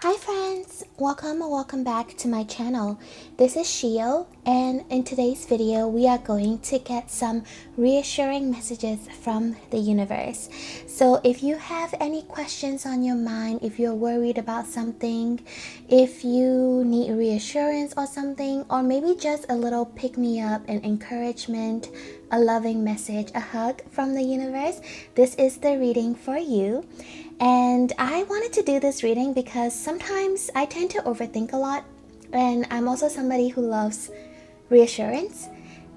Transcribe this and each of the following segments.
Hi friends, welcome or welcome back to my channel. This is Shio, and in today's video we are going to get some reassuring messages from the universe. So if you have any questions on your mind, if you're worried about something, if you need reassurance or something, or maybe just a little pick-me-up and encouragement, a loving message, a hug from the universe, this is the reading for you. And I wanted to do this reading because sometimes I tend to overthink a lot, and I'm also somebody who loves reassurance.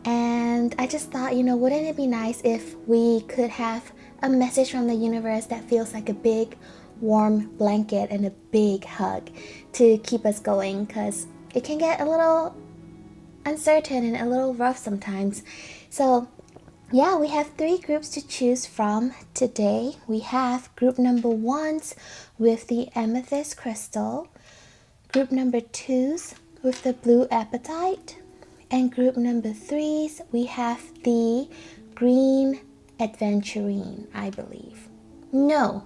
And I just thought, wouldn't it be nice if we could have a message from the universe that feels like a big warm blanket and a big hug to keep us going, because it can get a little uncertain and a little rough sometimes. So yeah, we have 3 groups to choose from today. We have group number 1s with the amethyst crystal, group number 2s with the blue apatite, and group number 3s we have the green adventurine, I believe. No,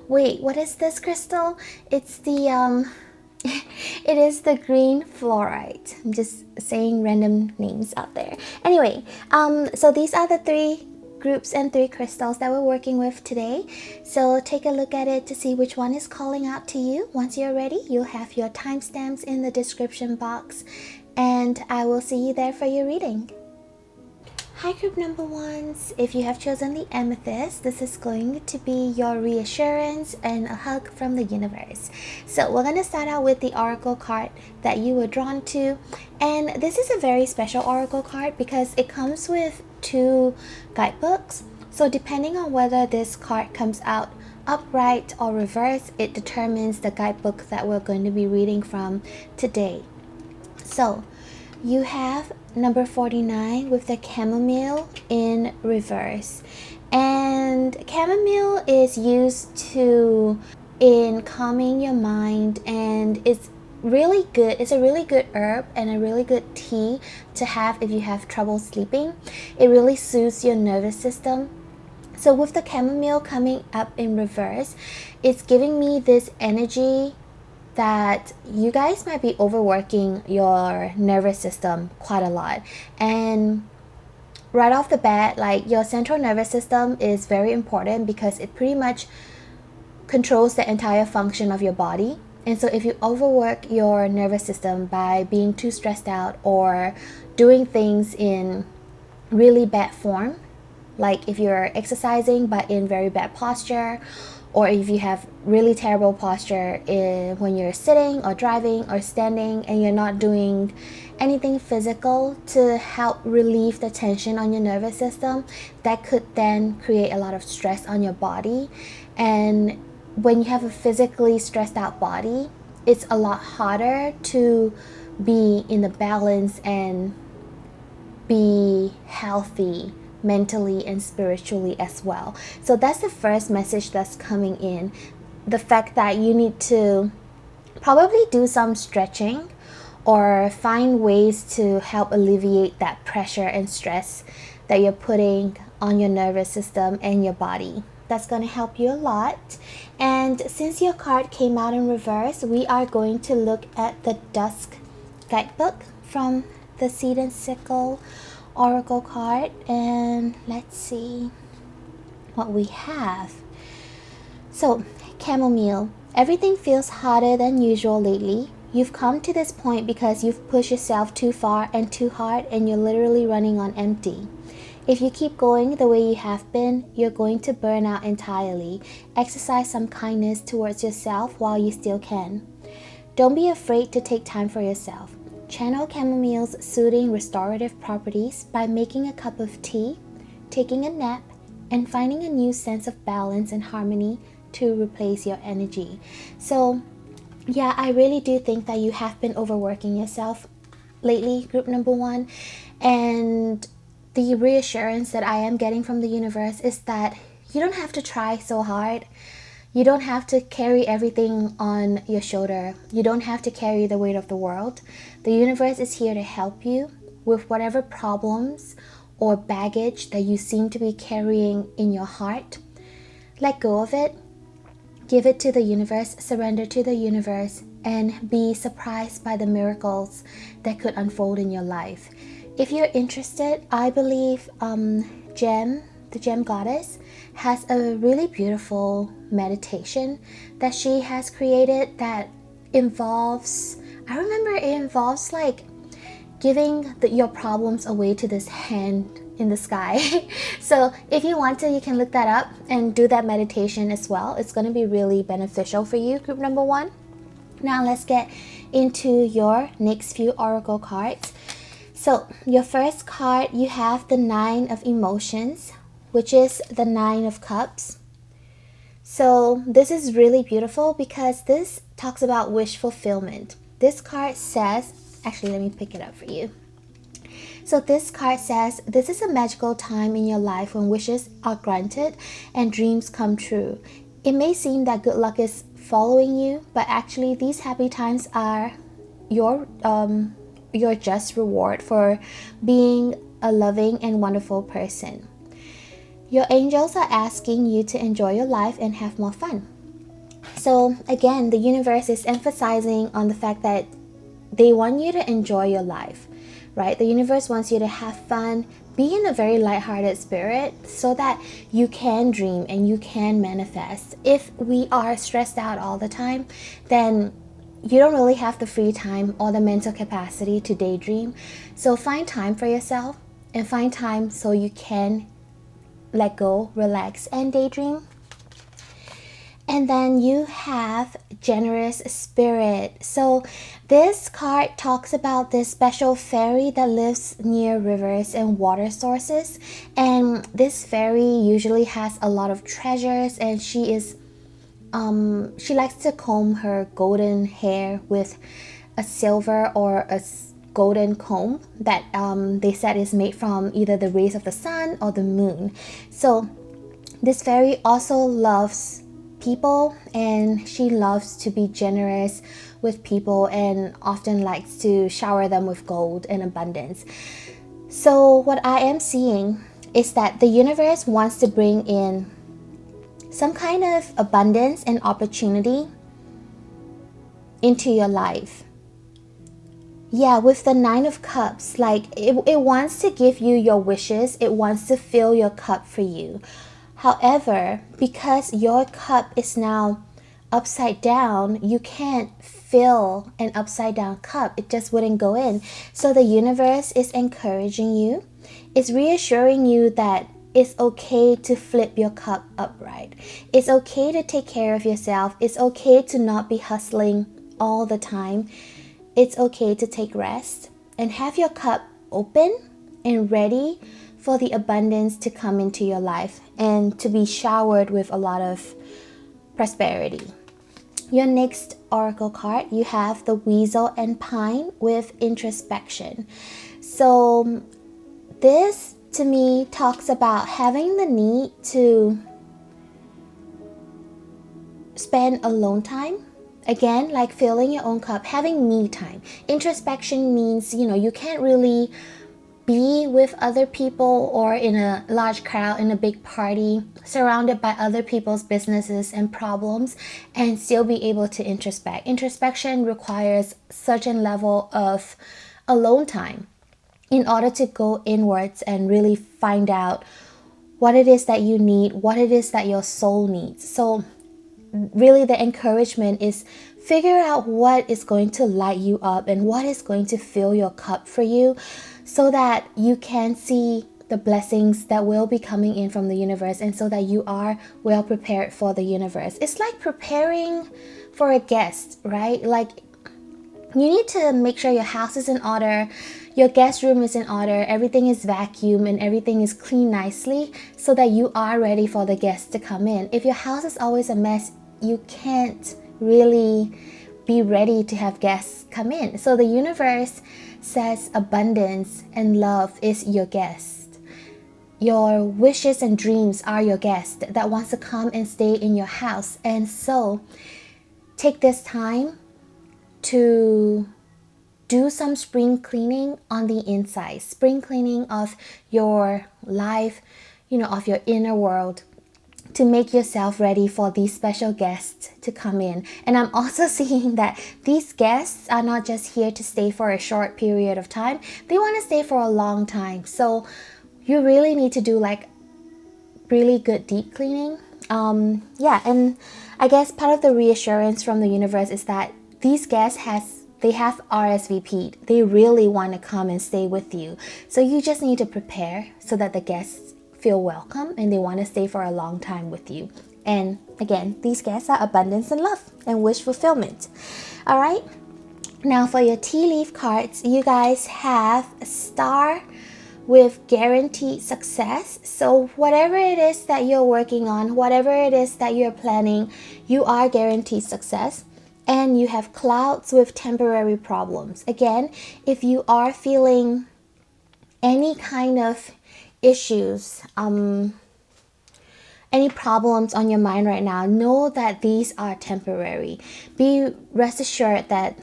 wait, what is this crystal? It's the it is the green fluorite. I'm just saying random names out there. Anyway, so these are the 3 groups and 3 crystals that we're working with today. So take a look at it to see which one is calling out to you. Once you're ready, you'll have your timestamps in the description box, and I will see you there for your reading. Hi group number 1s, if you have chosen the amethyst, this is going to be your reassurance and a hug from the universe. So we're going to start out with the oracle card that you were drawn to, and this is a very special oracle card because it comes with 2 guidebooks. So depending on whether this card comes out upright or reverse, it determines the guidebook that we're going to be reading from today. So you have number 49 with the chamomile in reverse, and chamomile is used in calming your mind, and it's really good. It's a really good herb and a really good tea to have if you have trouble sleeping. It really soothes your nervous system. So with the chamomile coming up in reverse, it's giving me this energy that you guys might be overworking your nervous system quite a lot. And right off the bat, like, your central nervous system is very important because it pretty much controls the entire function of your body. And so if you overwork your nervous system by being too stressed out or doing things in really bad form, like if you're exercising but in very bad posture, or if you have really terrible posture when you're sitting or driving or standing and you're not doing anything physical to help relieve the tension on your nervous system, that could then create a lot of stress on your body. And when you have a physically stressed out body, it's a lot harder to be in the balance and be healthy mentally and spiritually as well. So that's the first message that's coming in. The fact that you need to probably do some stretching or find ways to help alleviate that pressure and stress that you're putting on your nervous system and your body. That's going to help you a lot. And since your card came out in reverse, we are going to look at the Dusk guidebook from the Seed and Sickle oracle card, and let's see what we have. So chamomile, everything feels harder than usual lately. You've come to this point because you've pushed yourself too far and too hard, and you're literally running on empty. If you keep going the way you have been, you're going to burn out entirely. Exercise some kindness towards yourself while you still can. Don't be afraid to take time for yourself. Channel chamomile's soothing restorative properties by making a cup of tea, taking a nap, and finding a new sense of balance and harmony to replace your energy. So yeah, I really do think that you have been overworking yourself lately, group number 1. And the reassurance that I am getting from the universe is that you don't have to try so hard. You don't have to carry everything on your shoulder. You don't have to carry the weight of the world. The universe is here to help you with whatever problems or baggage that you seem to be carrying in your heart. Let go of it. Give it to the universe, surrender to the universe, and be surprised by the miracles that could unfold in your life. If you're interested, I believe the Gem Goddess, has a really beautiful meditation that she has created that involves, I remember it involves like giving your problems away to this hand in the sky. So if you want to, you can look that up and do that meditation as well. It's going to be really beneficial for you, group number 1. Now let's get into your next few oracle cards. So your first card, you have the 9 of Emotions, which is the 9 of Cups. So this is really beautiful because this talks about wish fulfillment. This card says, actually let me pick it up for you. So this card says, this is a magical time in your life when wishes are granted and dreams come true. It may seem that good luck is following you, but actually these happy times are your just reward for being a loving and wonderful person. Your angels are asking you to enjoy your life and have more fun. So again, the universe is emphasizing on the fact that they want you to enjoy your life, right? The universe wants you to have fun, be in a very lighthearted spirit so that you can dream and you can manifest. If we are stressed out all the time, then you don't really have the free time or the mental capacity to daydream. So find time for yourself and find time so you can let go, relax, and daydream. And then you have Generous Spirit. So this card talks about this special fairy that lives near rivers and water sources. And this fairy usually has a lot of treasures, and she likes to comb her golden hair with a silver or a golden comb that they said is made from either the rays of the sun or the moon. So this fairy also loves people, and she loves to be generous with people and often likes to shower them with gold and abundance. So what I am seeing is that the universe wants to bring in some kind of abundance and opportunity into your life. Yeah, with the 9 of Cups, like it wants to give you your wishes. It wants to fill your cup for you. However, because your cup is now upside down, you can't fill an upside down cup. It just wouldn't go in. So the universe is encouraging you. It's reassuring you that it's okay to flip your cup upright. It's okay to take care of yourself. It's okay to not be hustling all the time. It's okay to take rest and have your cup open and ready for the abundance to come into your life and to be showered with a lot of prosperity. Your next oracle card, you have the Weasel and Pine with Introspection. So this to me talks about having the need to spend alone time. Again, like filling your own cup, having me time. Introspection means, you can't really be with other people or in a large crowd, in a big party, surrounded by other people's businesses and problems, and still be able to introspect. Introspection requires such a level of alone time in order to go inwards and really find out what it is that you need, what it is that your soul needs. So really the encouragement is figure out what is going to light you up and what is going to fill your cup for you, so that you can see the blessings that will be coming in from the universe, and so that you are well prepared for the universe. It's like preparing for a guest, right? Like you need to make sure your house is in order, your guest room is in order, everything is vacuumed and everything is clean nicely, so that you are ready for the guests to come in. If your house is always a mess, you can't really be ready to have guests come in. So the universe says abundance and love is your guest. Your wishes and dreams are your guest that wants to come and stay in your house. And so take this time to do some spring cleaning on the inside, spring cleaning of your life, of your inner world, to make yourself ready for these special guests to come in. And I'm also seeing that these guests are not just here to stay for a short period of time. They want to stay for a long time. So you really need to do like really good deep cleaning. Yeah, and I guess part of the reassurance from the universe is that these guests they have RSVP'd. They really want to come and stay with you. So you just need to prepare so that the guests feel welcome and they want to stay for a long time with you. And again, these guests are abundance and love and wish fulfillment. All right. Now for your tea leaf cards, you guys have a star with guaranteed success. So whatever it is that you're working on, whatever it is that you're planning, you are guaranteed success. And you have clouds with temporary problems. Again, if you are feeling any kind of issues, any problems on your mind right now, know that these are temporary. Be rest assured that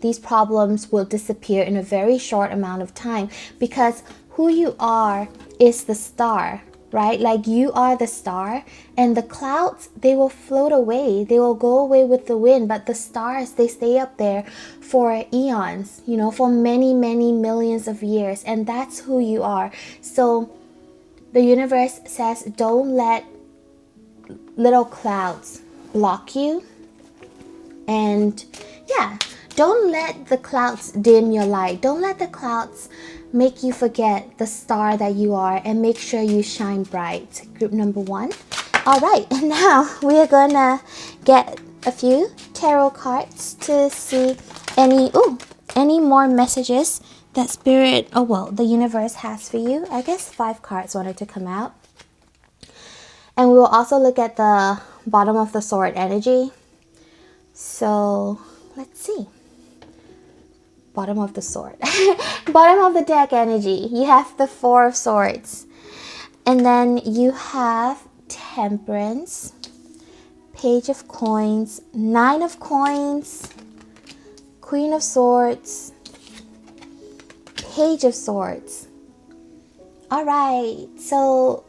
these problems will disappear in a very short amount of time, because who you are is the star, right? Like you are the star, and the clouds, they will float away. They will go away with the wind, but the stars, they stay up there for eons, you know, for many, many millions of years. And that's who you are. So the universe says, don't let little clouds block you. And yeah, don't let the clouds dim your light. Don't let the clouds make you forget the star that you are, and make sure you shine bright. Group number 1. All right, and now we are gonna get a few tarot cards to see any more messages that spirit, the universe has for you. I guess 5 cards wanted to come out. And we will also look at the bottom of the sword energy. So let's see. Bottom of the sword. Bottom of the deck energy. You have the 4 of swords. And then you have temperance, page of coins, 9 of coins, queen of swords, page of swords. All right. So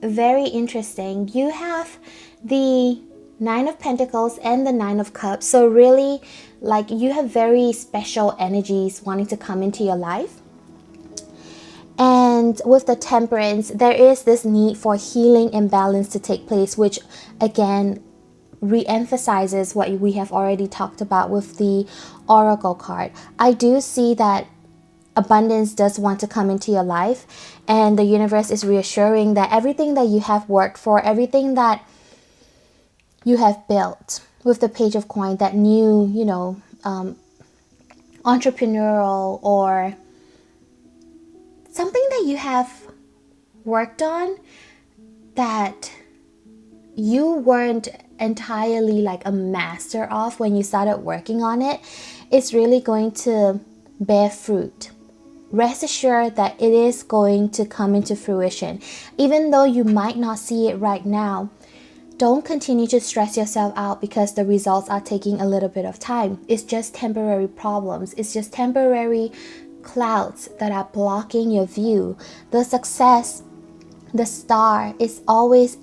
very interesting. You have the 9 of Pentacles and the 9 of Cups. So really, like, you have very special energies wanting to come into your life. And with the Temperance, there is this need for healing and balance to take place, which again re-emphasizes what we have already talked about with the Oracle card. I do see that abundance does want to come into your life, and the universe is reassuring that everything that you have worked for, everything that you have built with the page of coin, that new, entrepreneurial or something that you have worked on that you weren't entirely like a master of when you started working on it, it's really going to bear fruit. Rest assured that it is going to come into fruition. Even though you might not see it right now, don't continue to stress yourself out because the results are taking a little bit of time. It's just temporary problems. It's just temporary clouds that are blocking your view. The success, the star is always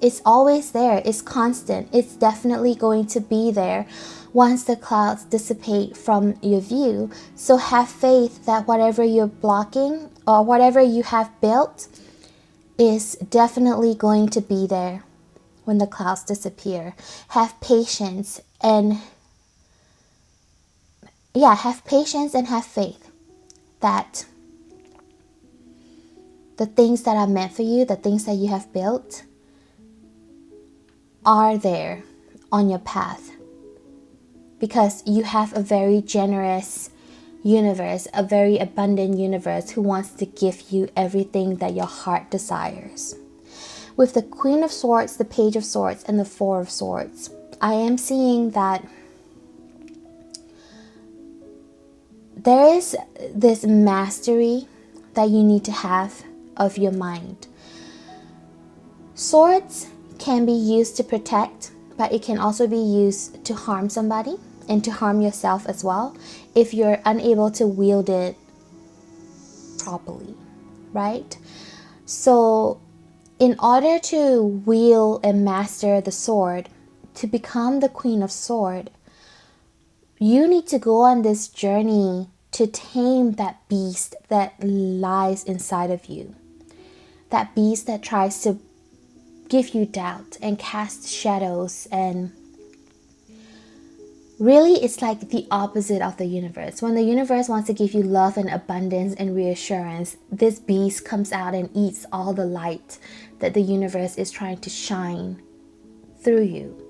there. It's constant. It's definitely going to be there once the clouds dissipate from your view. So have faith that whatever you're blocking or whatever you have built is definitely going to be there when the clouds disappear. Have patience and have faith that the things that are meant for you, the things that you have built, are there on your path. Because you have a very generous universe, a very abundant universe who wants to give you everything that your heart desires. With the Queen of Swords, the Page of Swords, and the Four of Swords, I am seeing that there is this mastery that you need to have of your mind. Swords can be used to protect, but it can also be used to harm somebody and to harm yourself as well if you're unable to wield it properly, right? So in order to wield and master the sword, to become the Queen of Sword, you need to go on this journey to tame that beast that lies inside of you. That beast that tries to give you doubt and cast shadows, and really it's like the opposite of the universe. When the universe wants to give you love and abundance and reassurance, this beast comes out and eats all the light that the universe is trying to shine through you.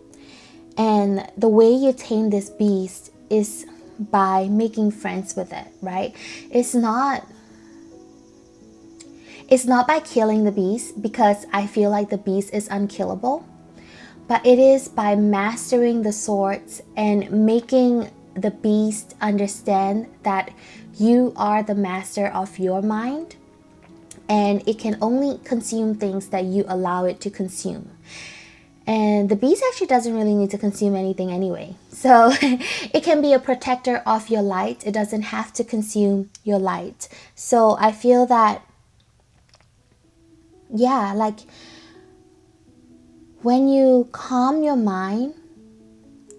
And the way you tame this beast is by making friends with it, right? It's not by killing the beast, because I feel like the beast is unkillable, but it is by mastering the swords and making the beast understand that you are the master of your mind, and it can only consume things that you allow it to consume. And the beast actually doesn't really need to consume anything anyway. So it can be a protector of your light. It doesn't have to consume your light. So I feel that, yeah, like when you calm your mind,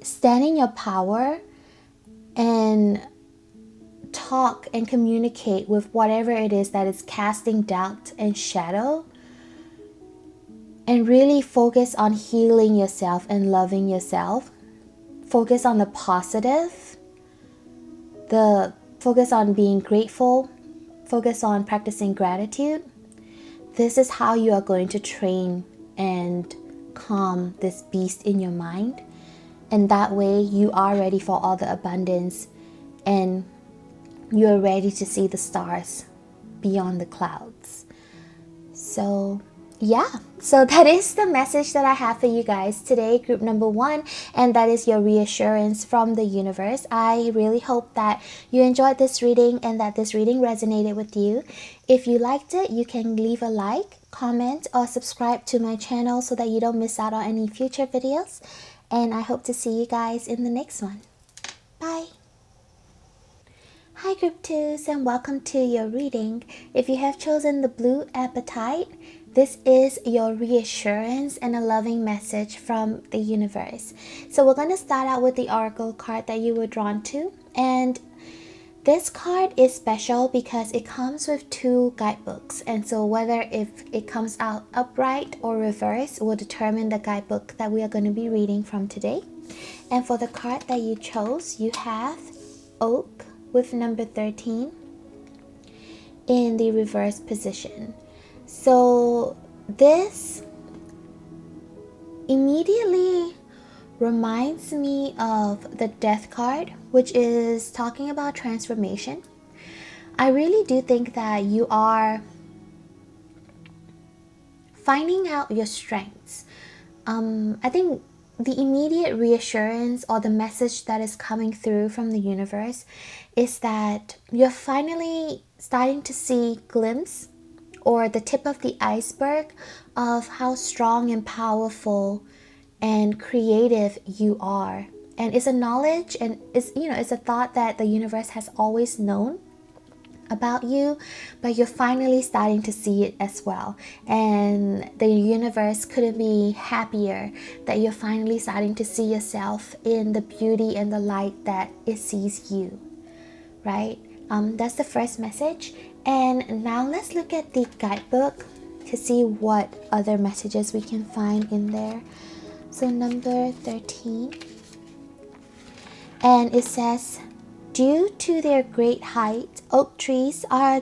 stand in your power, and talk and communicate with whatever it is that is casting doubt and shadow, and really focus on healing yourself and loving yourself. Focus on the positive. Focus on being grateful. Focus on practicing gratitude. This is how you are going to train and calm this beast in your mind. And that way you are ready for all the abundance, and you are ready to see the stars beyond the clouds. So yeah, so that is the message that I have for you guys today, group number 1, and that is your reassurance from the universe. I really hope that you enjoyed this reading and that this reading resonated with you. If you liked it, you can leave a like, comment, or subscribe to my channel so that you don't miss out on any future videos. And I hope to see you guys in the next one. Bye! Hi group 2s, and welcome to your reading. If you have chosen the blue appetite, this is your reassurance and a loving message from the universe. So we're going to start out with the oracle card that you were drawn to. And this card is special because it comes with 2 guidebooks. And so whether if it comes out upright or reverse will determine the guidebook that we are going to be reading from today. And for the card that you chose, you have Oak with number 13 in the reverse position. So this immediately reminds me of the Death card, which is talking about transformation. I really do think that you are finding out your strengths. I think the immediate reassurance or the message that is coming through from the universe is that you're finally starting to see glimpse or the tip of the iceberg of how strong and powerful and creative you are. And it's a knowledge, and it's a thought that the universe has always known about you, but you're finally starting to see it as well. And the universe couldn't be happier that you're finally starting to see yourself in the beauty and the light that it sees you, right? That's the first message. And now let's look at the guidebook to see what other messages we can find in there. So number 13, and it says, due to their great height, oak trees are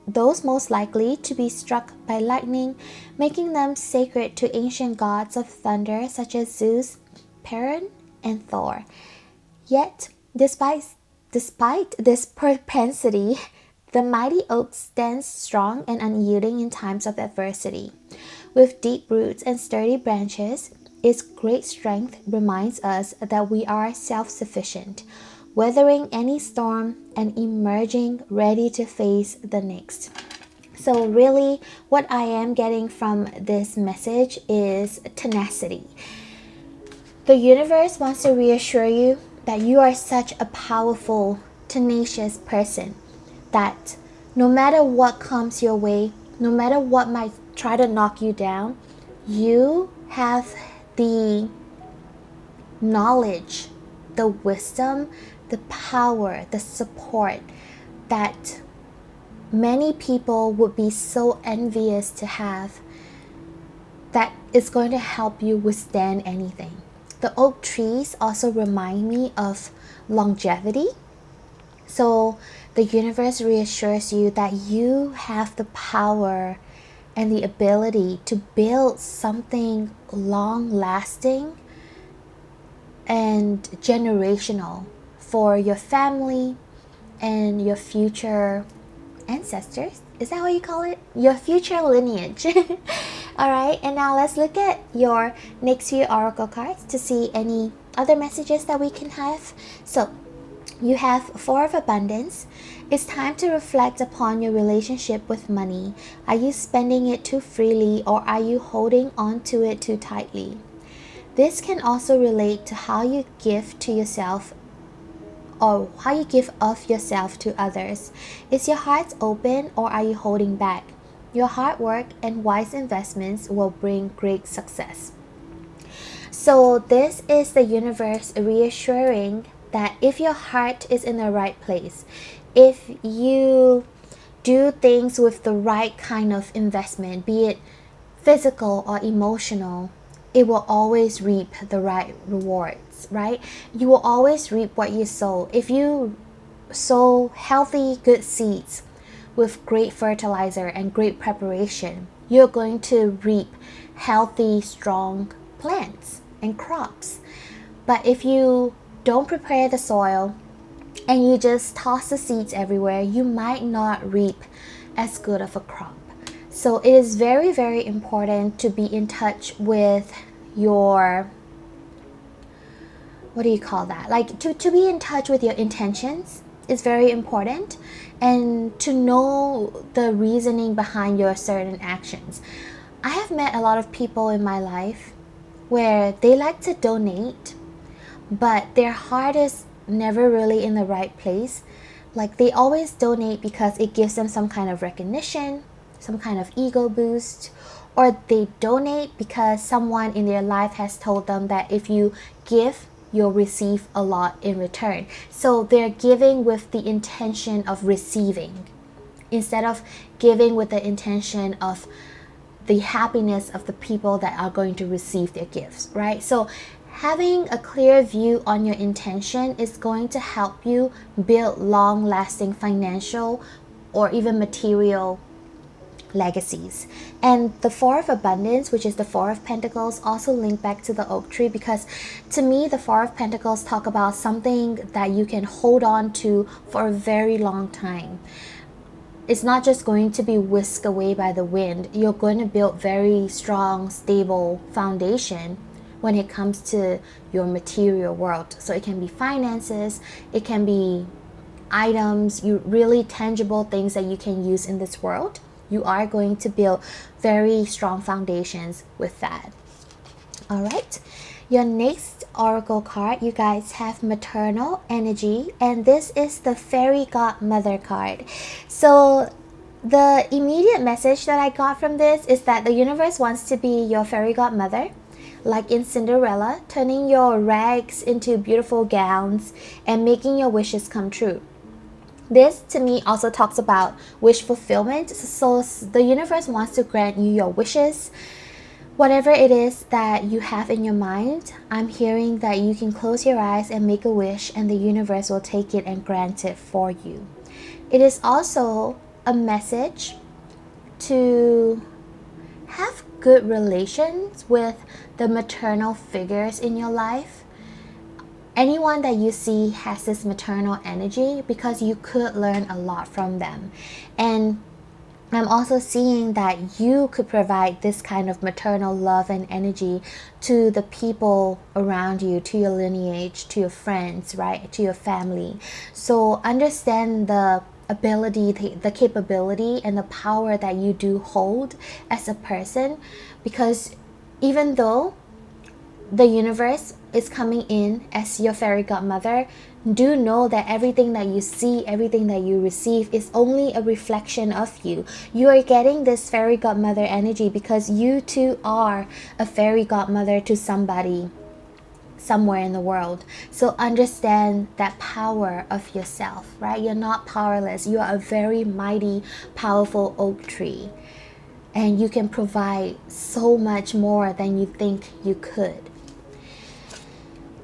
those most likely to be struck by lightning, making them sacred to ancient gods of thunder such as Zeus, Perun, and Thor. Yet, despite this propensity, the mighty oak stands strong and unyielding in times of adversity. With deep roots and sturdy branches, its great strength reminds us that we are self-sufficient, weathering any storm and emerging ready to face the next. So really, what I am getting from this message is tenacity. The universe wants to reassure you that you are such a powerful, tenacious person that no matter what comes your way, no matter what might try to knock you down, you have the knowledge, the wisdom, the power, the support that many people would be so envious to have, that is going to help you withstand anything. The oak trees also remind me of longevity. So the universe reassures you that you have the power and the ability to build something long lasting and generational for your family and your future ancestors. Is that what you call it? Your future lineage. Alright, and now let's look at your next few oracle cards to see any other messages that we can have. So you have Four of Abundance. It's time to reflect upon your relationship with money. Are you spending it too freely, or are you holding on to it too tightly? This can also relate to how you give to yourself, or how you give of yourself to others. Is your heart open, or are you holding back? Your hard work and wise investments will bring great success. So this is the universe reassuring that if your heart is in the right place, if you do things with the right kind of investment, be it physical or emotional, it will always reap the right rewards, right? You will always reap what you sow. If you sow healthy, good seeds with great fertilizer and great preparation, you're going to reap healthy, strong plants and crops. But if you don't prepare the soil and you just toss the seeds everywhere, you might not reap as good of a crop. So it is very, very important to be in touch with your, what do you call that? Like to be in touch with your intentions is very important, and to know the reasoning behind your certain actions. I have met a lot of people in my life where they like to donate, but their heart is never really in the right place. Like they always donate because it gives them some kind of recognition, some kind of ego boost, or they donate because someone in their life has told them that if you give, you'll receive a lot in return. So they're giving with the intention of receiving, instead of giving with the intention of the happiness of the people that are going to receive their gifts, right? So having a clear view on your intention is going to help you build long-lasting financial or even material legacies. And the Four of Abundance, which is the Four of Pentacles, also link back to the oak tree, because to me the Four of Pentacles talk about something that you can hold on to for a very long time. It's not just going to be whisked away by the wind. You're going to build very strong, stable foundation when it comes to your material world. So it can be finances, it can be items, you really tangible things that you can use in this world. You are going to build very strong foundations with that. All right, your next oracle card, you guys have maternal energy, and this is the fairy godmother card. So the immediate message that I got from this is that the universe wants to be your fairy godmother, like in Cinderella, turning your rags into beautiful gowns and making your wishes come true. This to me also talks about wish fulfillment. So the universe wants to grant you your wishes. Whatever it is that you have in your mind, I'm hearing that you can close your eyes and make a wish, and the universe will take it and grant it for you. It is also a message to have good relations with the maternal figures in your life. Anyone that you see has this maternal energy, because you could learn a lot from them. And I'm also seeing that you could provide this kind of maternal love and energy to the people around you, to your lineage, to your friends, right, to your family. So understand the ability, the capability and the power that you do hold as a person, because even though the universe is coming in as your fairy godmother, do know that everything that you see, everything that you receive is only a reflection of you. You are getting this fairy godmother energy because you too are a fairy godmother to somebody somewhere in the world. So understand that power of yourself, right? You're not powerless. You are a very mighty, powerful oak tree. And you can provide so much more than you think you could.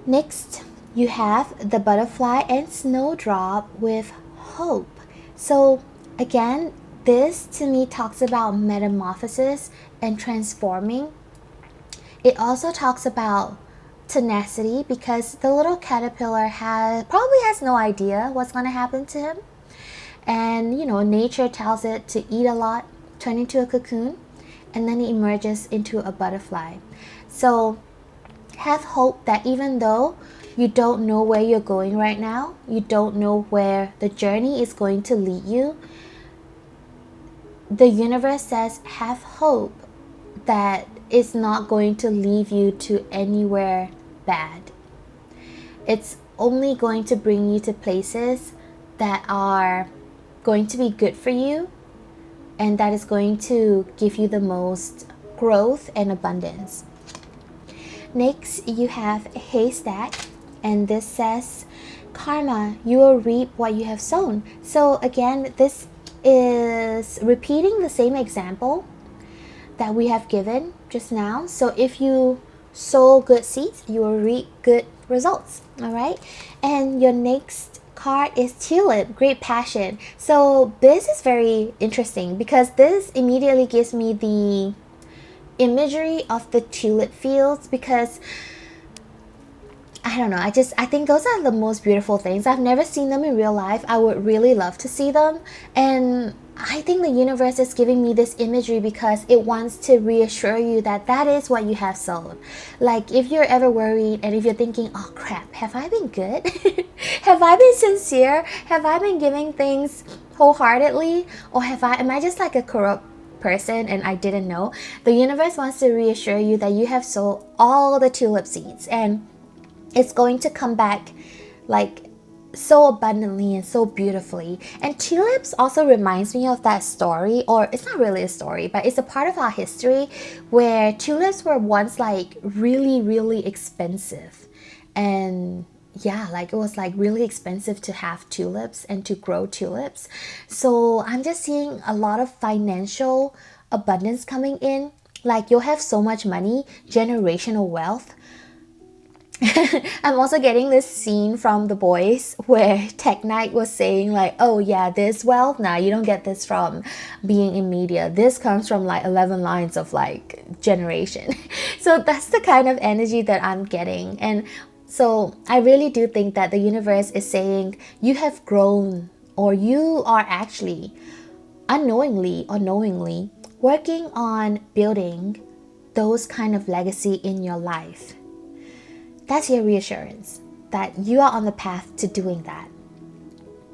Next, you have the butterfly and snowdrop with hope. So again, this to me talks about metamorphosis and transforming. It also talks about tenacity because the little caterpillar probably has no idea what's going to happen to him. And nature tells it to eat a lot, turn into a cocoon, and then it emerges into a butterfly. So have hope that even though you don't know where you're going right now, you don't know where the journey is going to lead you, the universe says have hope that it's not going to leave you to anywhere bad. It's only going to bring you to places that are going to be good for you and that is going to give you the most growth and abundance. Next, you have a haystack, and this says karma, you will reap what you have sown. So again, this is repeating the same example that we have given just now. So if you sow good seeds, you will reap good results. All right. And your next card is tulip, great passion. So this is very interesting because this immediately gives me the imagery of the tulip fields, because I don't know, I think those are the most beautiful things. I've never seen them in real life. I would really love to see them, and I think the universe is giving me this imagery because it wants to reassure you that that is what you have sown. Like if you're ever worried and if you're thinking, oh crap, have I been good? Have I been sincere? Have I been giving things wholeheartedly? Or am I just like a corrupt person and I didn't know? The universe wants to reassure you that you have sown all the tulip seeds, and it's going to come back like so abundantly and so beautifully. And tulips also reminds me of that story, or it's not really a story, but it's a part of our history where tulips were once like really, really expensive. And yeah, like it was like really expensive to have tulips and to grow tulips. So I'm just seeing a lot of financial abundance coming in. Like you'll have so much money, generational wealth. I'm also getting this scene from The Boys where Tech Knight was saying like, oh yeah, this wealth, nah, you don't get this from being in media. This comes from like 11 lines of like generation. So that's the kind of energy that I'm getting. And so I really do think that the universe is saying you have grown, or you are actually unknowingly or knowingly working on building those kind of legacy in your life. That's your reassurance that you are on the path to doing that.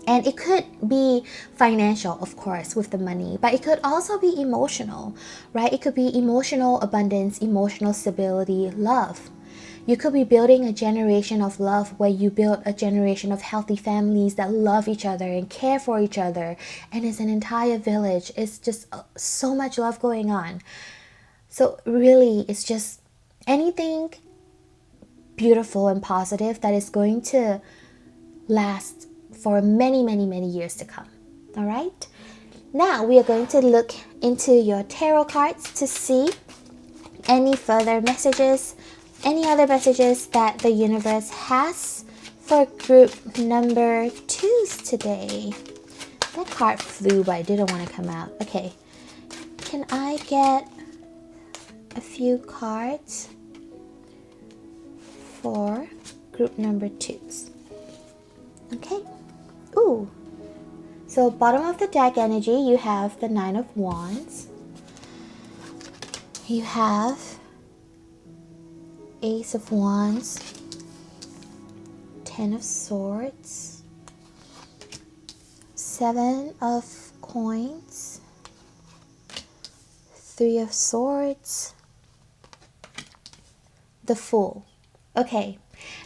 And it could be financial, of course, with the money, but it could also be emotional, right? It could be emotional abundance, emotional stability, love. You could be building a generation of love where you build a generation of healthy families that love each other and care for each other. And it's an entire village. It's just so much love going on. So really, it's just anything beautiful and positive that is going to last for many, many, many years to come. All right. Now we are going to look into your tarot cards to see any further messages, any other messages that the universe has for group number 2s today. That card flew, but I didn't want to come out. Okay. Can I get a few cards for group number 2s? Okay. Ooh. So bottom of the deck energy, you have the 9 of Wands. You have Ace of Wands, 10 of Swords, 7 of Coins, 3 of Swords, the Fool. Okay,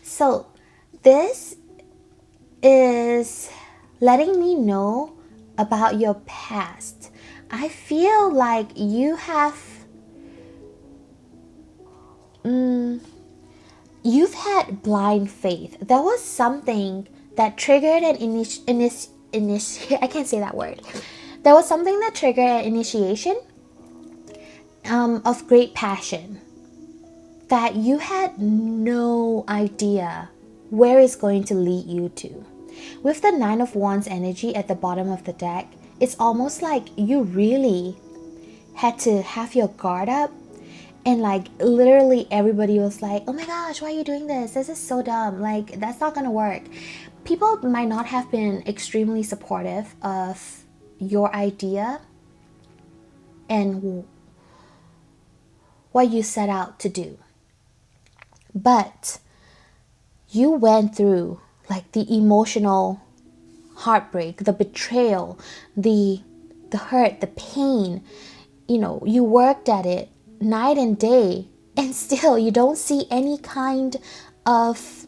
so this is letting me know about your past. I feel like you have you've had blind faith. There was something that triggered an I can't say that word. There was something that triggered an initiation of great passion that you had no idea where it's going to lead you to. With the Nine of Wands energy at the bottom of the deck, it's almost like you really had to have your guard up, and like literally everybody was like, oh my gosh, why are you doing this? This is so dumb. Like, that's not gonna work. People might not have been extremely supportive of your idea and what you set out to do. But you went through like the emotional heartbreak, the betrayal, the hurt, the pain. You know, you worked at it night and day, and still you don't see any kind of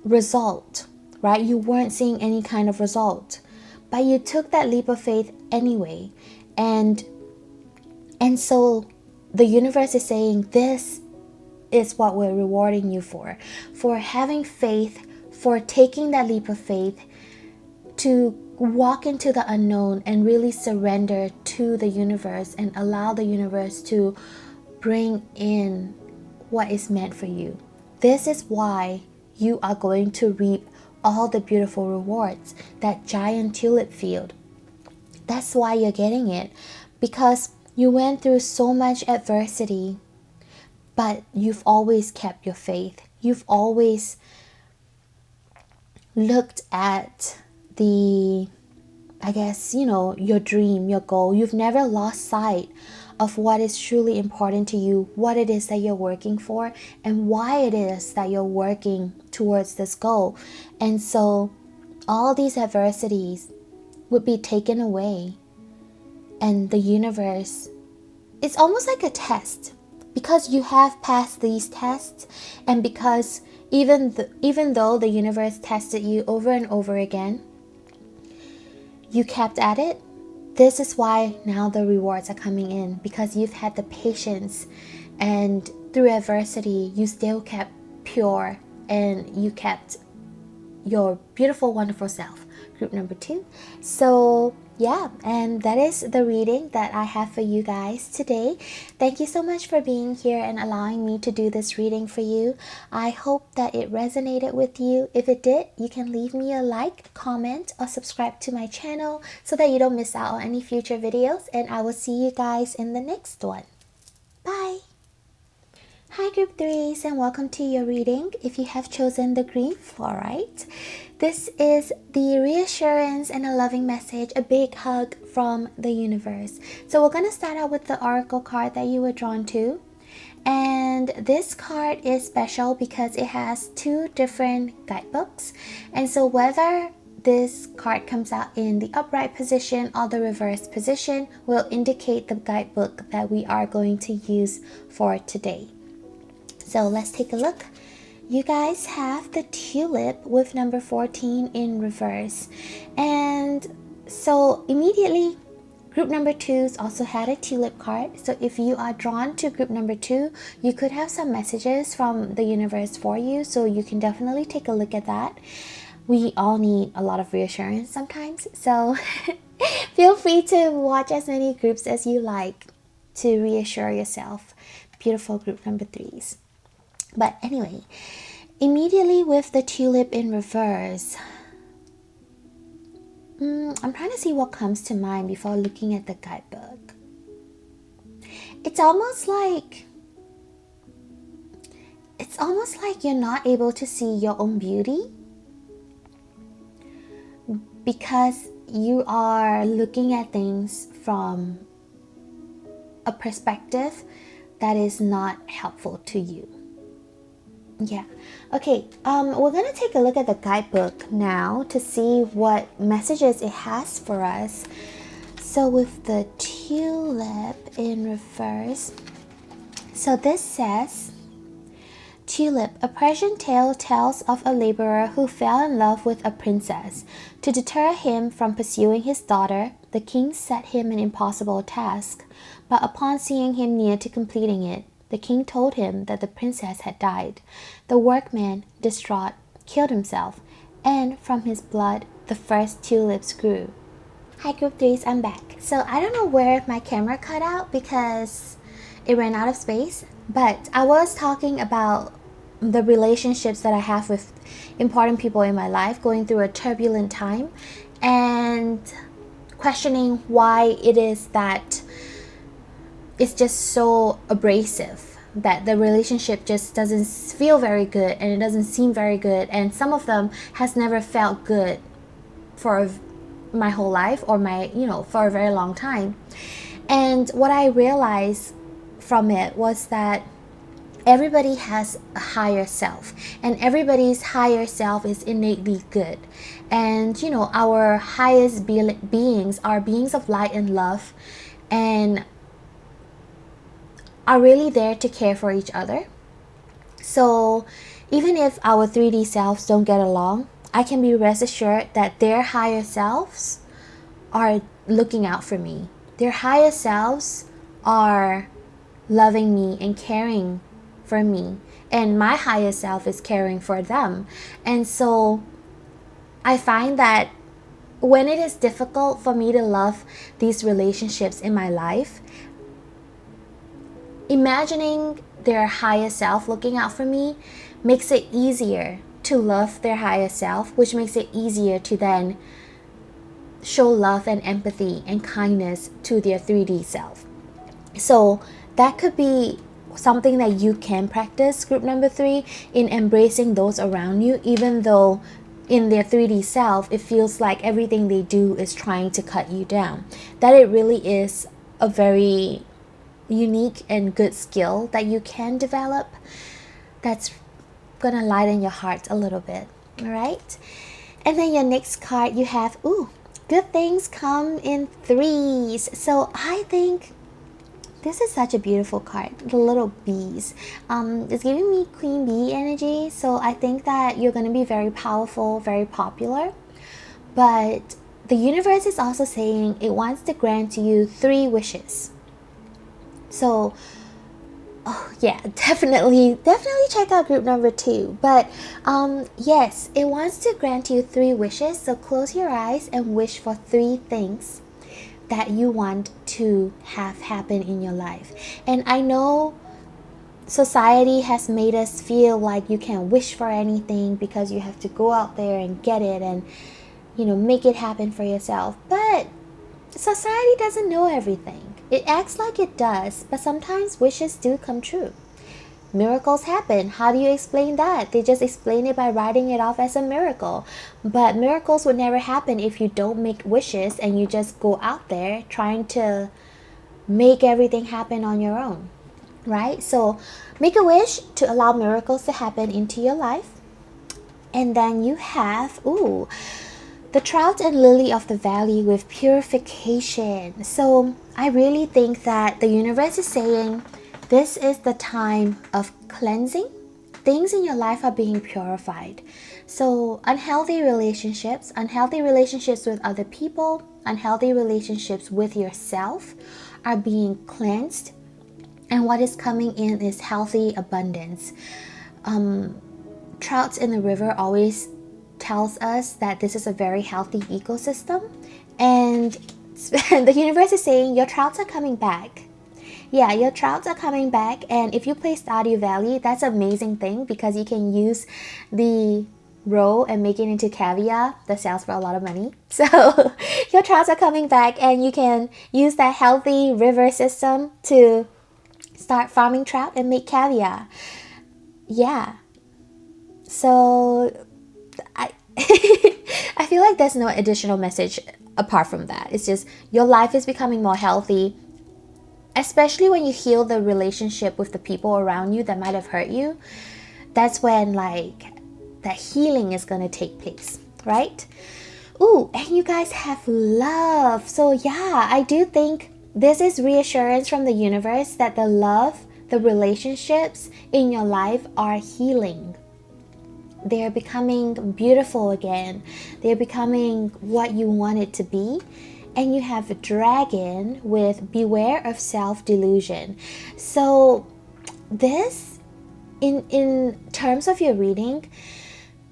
result, right? You weren't seeing any kind of result, but you took that leap of faith anyway. And so the universe is saying, this is what we're rewarding you for having faith, for taking that leap of faith to walk into the unknown and really surrender to the universe and allow the universe to bring in what is meant for you. This is why you are going to reap all the beautiful rewards, that giant tulip field. That's why you're getting it, because you went through so much adversity, but you've always kept your faith. You've always looked at the, I guess, you know, your dream, your goal. You've never lost sight of what is truly important to you, what it is that you're working for, and why it is that you're working towards this goal. And so all these adversities would be taken away, and the universe, it's almost like a test, because you have passed these tests, and because even though the universe tested you over and over again, you kept at it. This is why now the rewards are coming in, because you've had the patience, and through adversity you still kept pure, and you kept your beautiful, wonderful self. Group number 2. So yeah, and that is the reading that I have for you guys today. Thank you so much for being here and allowing me to do this reading for you. I hope that it resonated with you. If it did, you can leave me a like, comment, or subscribe to my channel so that you don't miss out on any future videos, and I will see you guys in the next one. Bye! Hi Group 3s, and welcome to your reading if you have chosen the green fluorite. This is the reassurance and a loving message, a big hug from the universe. So we're going to start out with the oracle card that you were drawn to. And this card is special because it has 2 different guidebooks. And so whether this card comes out in the upright position or the reverse position will indicate the guidebook that we are going to use for today. So let's take a look. You guys have the tulip with number 14 in reverse. And so immediately, group number 2's also had a tulip card. So if you are drawn to group number 2, you could have some messages from the universe for you. So you can definitely take a look at that. We all need a lot of reassurance sometimes. So feel free to watch as many groups as you like to reassure yourself. Beautiful group number 3's. But anyway, immediately with the tulip in reverse, I'm trying to see what comes to mind before looking at the guidebook. It's almost like you're not able to see your own beauty because you are looking at things from a perspective that is not helpful to you. Yeah. Okay, we're going to take a look at the guidebook now to see what messages it has for us. So with the tulip in reverse, so this says Tulip, a Persian tale, tells of a laborer who fell in love with a princess. To deter him from pursuing his daughter, the king set him an impossible task. But upon seeing him near to completing it, the king told him that the princess had died. The workman, distraught, killed himself, and from his blood the first tulips grew. Hi group 3s, I'm back. So I don't know where my camera cut out because it ran out of space, but I was talking about the relationships that I have with important people in my life going through a turbulent time and questioning why it is that it's just so abrasive, that the relationship just doesn't feel very good and it doesn't seem very good, and some of them has never felt good for my whole life or for a very long time. And what I realized from it was that everybody has a higher self, and everybody's higher self is innately good. And our highest beings are beings of light and love, and are really there to care for each other. So even if our 3D selves don't get along, I can be rest assured that their higher selves are looking out for me. Their higher selves are loving me and caring for me, and my higher self is caring for them. And so I find that when it is difficult for me to love these relationships in my life, imagining their higher self looking out for me makes it easier to love their higher self, which makes it easier to then show love and empathy and kindness to their 3D self. So that could be something that you can practice, group number 3, in embracing those around you, even though in their 3D self it feels like everything they do is trying to cut you down. That it really is a very unique and good skill that you can develop that's gonna lighten your heart a little bit. All right, and then your next card, you have good things come in threes. So I think this is such a beautiful card, the little bees. It's giving me queen bee energy, so I think that you're going to be very powerful, very popular. But the universe is also saying it wants to grant you 3 wishes. So yeah, definitely check out group number 2. But yes, it wants to grant you 3 wishes. So close your eyes and wish for 3 things that you want to have happen in your life. And I know society has made us feel like you can't wish for anything because you have to go out there and get it and make it happen for yourself. But society doesn't know everything. It acts like it does, but sometimes wishes do come true. Miracles happen. How do you explain that? They just explain it by writing it off as a miracle. But miracles would never happen if you don't make wishes and you just go out there trying to make everything happen on your own, right? So make a wish to allow miracles to happen into your life. And then you have, the trout and lily of the valley with purification. So I really think that the universe is saying this is the time of cleansing. Things in your life are being purified. So unhealthy relationships with other people, unhealthy relationships with yourself are being cleansed. And what is coming in is healthy abundance. Trouts in the river always tells us that this is a very healthy ecosystem. And the universe is saying your trouts are coming back. Yeah, your trouts are coming back, and if you play Stardew Valley, that's an amazing thing because you can use the roe and make it into caviar that sells for a lot of money. So your trouts are coming back, and you can use that healthy river system to start farming trout and make caviar. Yeah. So I I feel like there's no additional message apart from that. It's just your life is becoming more healthy. Especially when you heal the relationship with the people around you that might have hurt you, that's when that healing is gonna take place, right? And you guys have love. So yeah, I do think this is reassurance from the universe that the the relationships in your life are healing. They're becoming beautiful again. They're becoming what you want it to be. And you have a dragon with beware of self-delusion. So this, in terms of your reading,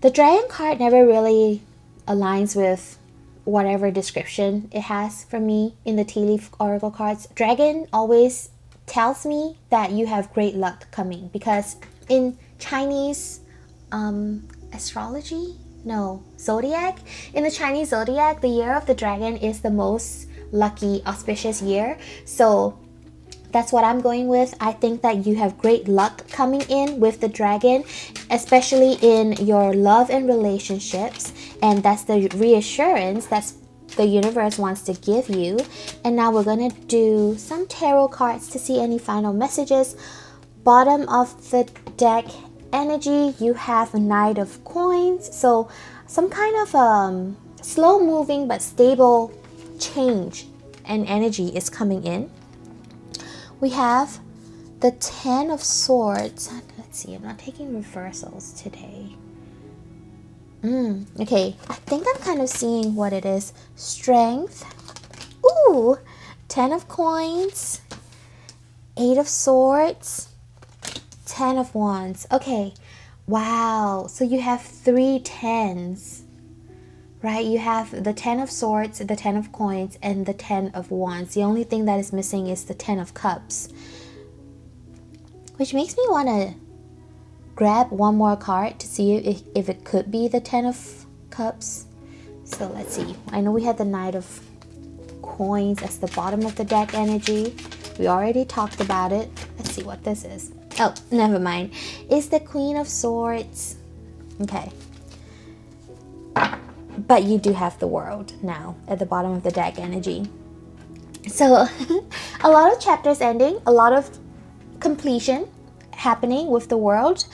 the dragon card never really aligns with whatever description it has for me in the tea leaf oracle cards. Dragon always tells me that you have great luck coming, because in Chinese astrology, no, zodiac, in the Chinese zodiac, the year of the dragon is the most lucky, auspicious year. So that's what I'm going with. I think that you have great luck coming in with the dragon, especially in your love and relationships. And that's the reassurance that's the universe wants to give you. And now we're going to do some tarot cards to see any final messages. Bottom of the deck energy, you have a Knight of Coins. So some kind of slow moving but stable change and energy is coming in. We have the Ten of Swords. Let's see, I'm not taking reversals today. Okay, I think I'm kind of seeing what it is. Strength. Ooh, Ten of Coins. Eight of Swords. Ten of Wands. Okay, wow. So you have 3 tens. Right, you have the Ten of Swords, the Ten of Coins, and the Ten of Wands. The only thing that is missing is the Ten of Cups, which makes me want to grab one more card to see if it could be the Ten of Cups. So let's see. I know we had the Knight of Coins as the bottom of the deck energy. We already talked about it. Let's see what this is. Oh, never mind. It's the Queen of Swords. Okay. But you do have the World now at the bottom of the deck energy. So a lot of chapters ending, a lot of completion happening with the World.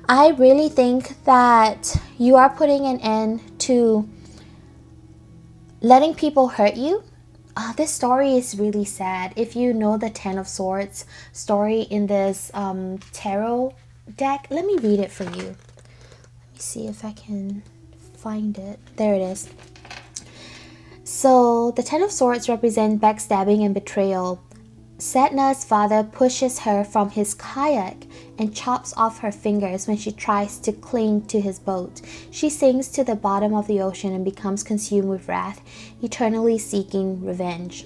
I really think that you are putting an end to letting people hurt you. This story is really sad. If you know the Ten of Swords story in this tarot deck, let me read it for you. Let me see if I can find it. There it is. So the Ten of Swords represent backstabbing and betrayal. Sedna's father pushes her from his kayak and chops off her fingers when she tries to cling to his boat. She sinks to the bottom of the ocean and becomes consumed with wrath, eternally seeking revenge.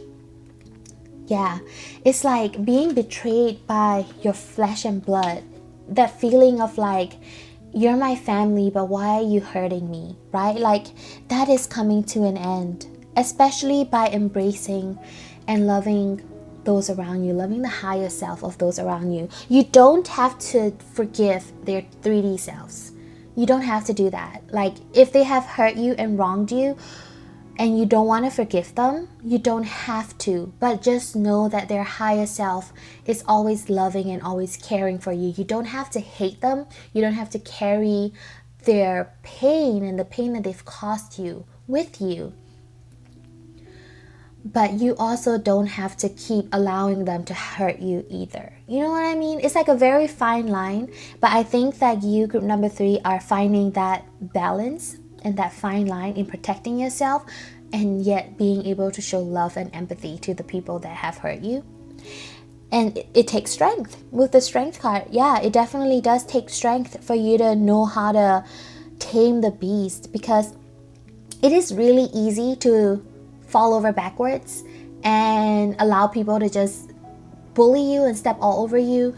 Yeah, it's like being betrayed by your flesh and blood. That feeling of like, you're my family, but why are you hurting me, right? Like, that is coming to an end, especially by embracing and loving those around you, loving the higher self of those around you. You don't have to forgive their 3D selves. You don't have to do that. Like, if they have hurt you and wronged you and you don't want to forgive them, you don't have to. But just know that their higher self is always loving and always caring for you. You don't have to hate them. You don't have to carry their pain and the pain that they've caused you with you. But you also don't have to keep allowing them to hurt you either. You know what I mean? It's like a very fine line. But I think that you, group number 3, are finding that balance and that fine line in protecting yourself and yet being able to show love and empathy to the people that have hurt you. And it takes strength. With the Strength card, yeah, it definitely does take strength for you to know how to tame the beast, because it is really easy to fall over backwards and allow people to just bully you and step all over you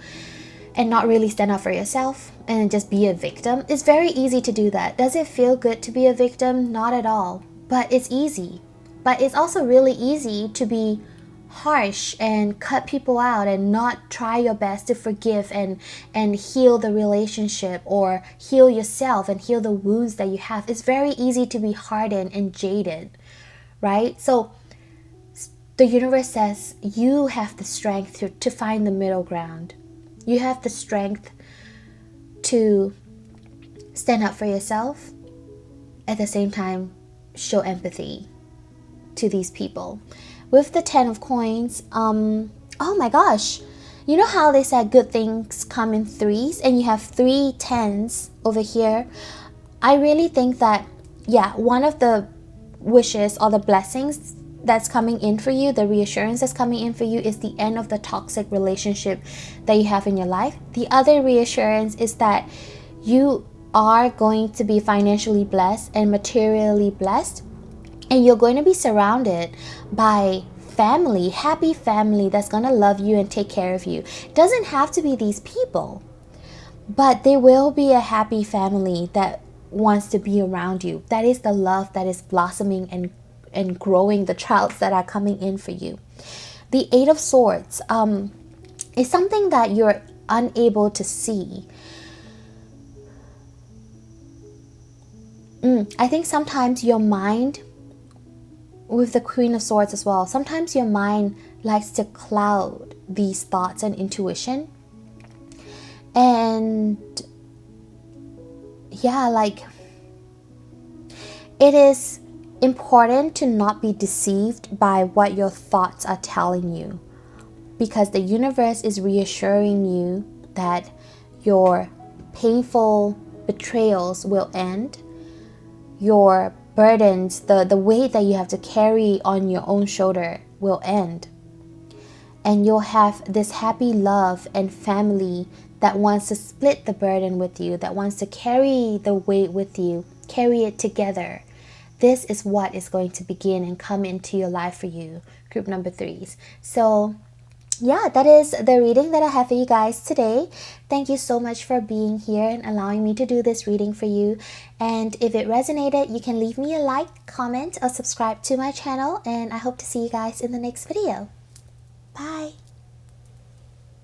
and not really stand up for yourself and just be a victim. It's very easy to do that. Does it feel good to be a victim? Not at all. But it's easy. But it's also really easy to be harsh and cut people out and not try your best to forgive and heal the relationship or heal yourself and heal the wounds that you have. It's very easy to be hardened and jaded, right? So the universe says you have the strength to find the middle ground. You have the strength to stand up for yourself, at the same time show empathy to these people. With the Ten of Coins, oh my gosh, You know how they said good things come in threes, and you have 3 10s over here? I really think that, yeah, one of the wishes or the blessings that's coming in for you, the reassurance that's coming in for you, is the end of the toxic relationship that you have in your life. The other reassurance is that you are going to be financially blessed and materially blessed, and you're going to be surrounded by family, happy family that's going to love you and take care of you. It doesn't have to be these people, but there will be a happy family that wants to be around you. That is the love that is blossoming and growing, the childs that are coming in for you. The Eight of Swords is something that you're unable to see. I think sometimes your mind, with the Queen of Swords as well, sometimes your mind likes to cloud these thoughts and intuition. And yeah, like, it is important to not be deceived by what your thoughts are telling you, because the universe is reassuring you that your painful betrayals will end, your burdens, the weight that you have to carry on your own shoulder will end, and you'll have this happy love and family that wants to split the burden with you, that wants to carry the weight with you, carry it together. This is what is going to begin and come into your life for you, group number 3s. So yeah, that is the reading that I have for you guys today. Thank you so much for being here and allowing me to do this reading for you. And if it resonated, you can leave me a like, comment, or subscribe to my channel. And I hope to see you guys in the next video. Bye.